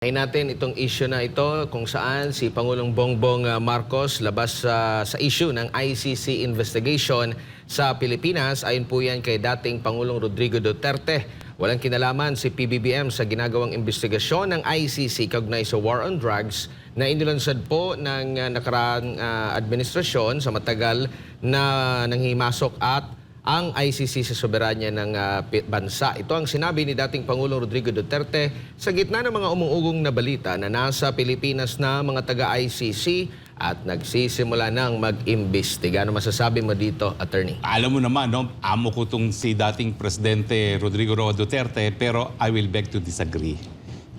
Ay natin itong issue na ito kung saan si Pangulong Bongbong Marcos labas sa issue ng ICC investigation sa Pilipinas. Ayon po yan kay dating Pangulong Rodrigo Duterte. Walang kinalaman si PBBM sa ginagawang investigasyon ng ICC kaugnay sa war on drugs na inilunsad po ng nakaraang administrasyon sa matagal na nanghimasok at ang ICC sa soberanya ng bansa. Ito ang sinabi ni dating Pangulong Rodrigo Duterte sa gitna ng mga umuugong na balita na nasa Pilipinas na mga taga-ICC at nagsisimula ng mag-imbestiga. Ano masasabi mo dito, Attorney? Alam mo naman, no, amo ko itong si dating Presidente Rodrigo Roa Duterte, pero I will beg to disagree.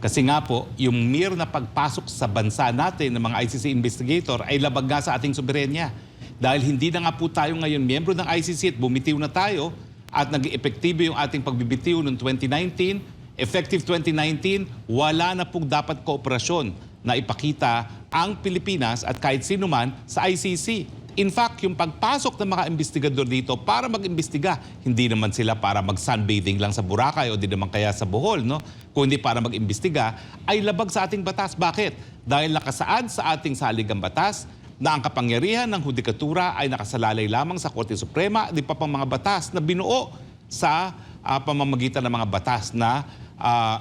Kasi nga po, yung mere na pagpasok sa bansa natin ng mga ICC investigator ay labag nga sa ating soberenya. Dahil hindi na nga po tayo ngayon miyembro ng ICC at bumitiw na tayo at nag-epektibo yung ating pagbibitiw noong 2019, effective 2019, wala na pong dapat kooperasyon na ipakita ang Pilipinas at kahit sino man sa ICC. In fact, yung pagpasok ng mga investigador dito para mag-imbestiga, hindi naman sila para mag-sunbathing lang sa Boracay o di naman kaya sa Bohol, no? Kundi para mag-imbestiga, ay labag sa ating batas. Bakit? Dahil nakasaad sa ating saligang batas na ang kapangyarihan ng hudikatura ay nakasalalay lamang sa Korte Suprema, di pa pang mga batas na binuo sa pamamagitan ng mga batas na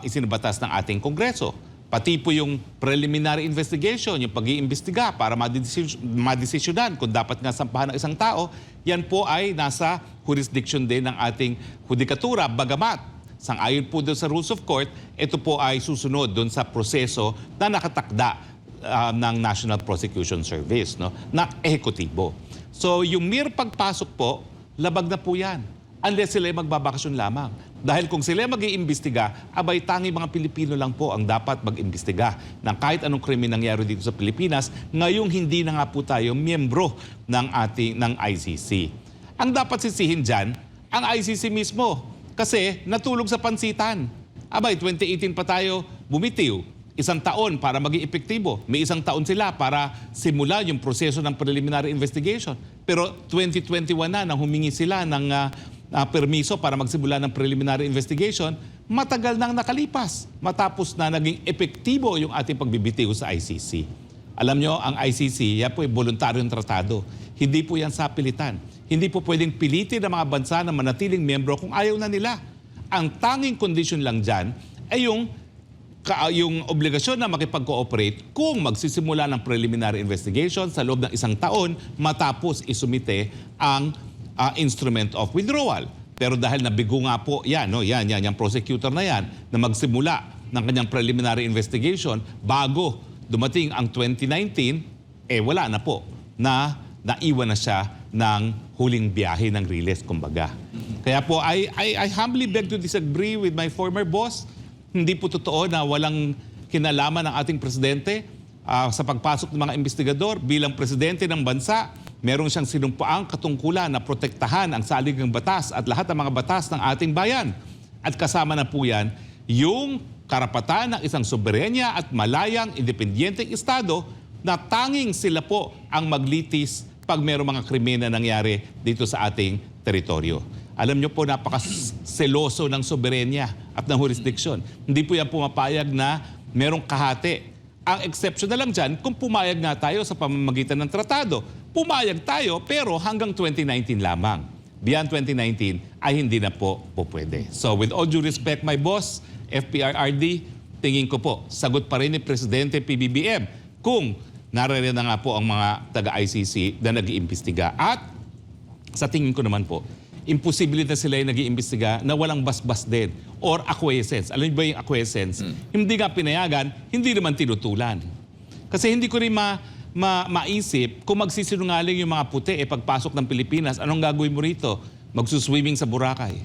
isinabatas ng ating Kongreso. Pati po yung preliminary investigation, yung pag-iimbestiga para madesisyonan kung dapat nga sampahan ng isang tao, yan po ay nasa jurisdiction din ng ating hudikatura. Bagamat, sang-ayon po doon sa Rules of Court, ito po ay susunod doon sa proseso na nakatakda ng National Prosecution Service, no, na ehekutibo. So yung mere pagpasok po, labag na po yan. Unless sila magbabakasyon lamang. Dahil kung sila mag-iimbestiga, abay tanging mga Pilipino lang po ang dapat mag-imbestiga ng kahit anong krimen nangyari dito sa Pilipinas, ngayong hindi na nga po tayo miyembro ng ICC. Ang dapat sisihin dyan, ang ICC mismo. Kasi natulog sa pansitan. Abay, 2018 pa tayo bumitiw. Isang taon para maging epektibo. May isang taon sila para simula yung proseso ng preliminary investigation. Pero 2021 na nang humingi sila ng permiso para magsimula ng preliminary investigation, matagal nang nakalipas matapos na naging epektibo yung ating pagbibitiw sa ICC. Alam nyo, ang ICC, yan po ay voluntaryong tratado. Hindi po yan sa pilitan. Hindi po pwedeng pilitin ng mga bansa na manatiling miyembro kung ayaw na nila. Ang tanging condition lang dyan ay yung obligasyon na makipag-cooperate kung magsisimula ng preliminary investigation sa loob ng isang taon matapos isumite ang instrument of withdrawal. Pero dahil nabigo nga po yan, yung prosecutor na yan, na magsimula ng kanyang preliminary investigation bago dumating ang 2019, wala na po na naiwan na siya ng huling biyahe ng Riles, kumbaga. Kaya po, I humbly beg to disagree with my former boss. Hindi po totoo na walang kinalaman ng ating presidente sa pagpasok ng mga investigador. Bilang presidente ng bansa, meron siyang sinumpaang katungkulan na protektahan ang saligang batas at lahat ng mga batas ng ating bayan. At kasama na po yan, yung karapatan ng isang soberenya at malayang independyenteng estado na tanging sila po ang maglitis pag merong mga krimen na nangyari dito sa ating teritoryo. Alam nyo po, napakaseloso ng soberenya at ng jurisdiction. Hindi po yan pumapayag na merong kahati. Ang exception na lang dyan, kung pumayag nga tayo sa pamamagitan ng tratado. Pumayag tayo, pero hanggang 2019 lamang. Beyond 2019, ay hindi na po pwede. So with all due respect, my boss, FPRRD, tingin ko po, sagot pa rin ni Presidente PBBM kung naririyan na nga po ang mga taga-ICC na nag-iimbestiga. At sa tingin ko naman po, imposible na sila yung nag-iimbestiga na walang basbas din or acquiescence. Alam niyo ba yung acquiescence? Hindi nga pinayagan, hindi naman tinutulan. Kasi hindi ko rin maisip kung magsisinungaling yung mga puti pagpasok ng Pilipinas, anong gagawin mo rito? Magsuswimming sa Boracay.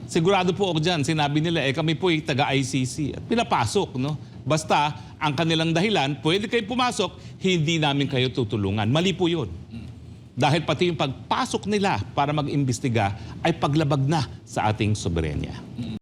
Sigurado po ako dyan, sinabi nila, kami po ay taga-ICC. At pinapasok, no? Basta, ang kanilang dahilan, pwede kayo pumasok, hindi namin kayo tutulungan. Mali po yun. Dahil pati yung pagpasok nila para mag-imbestiga ay paglabag na sa ating soberenya.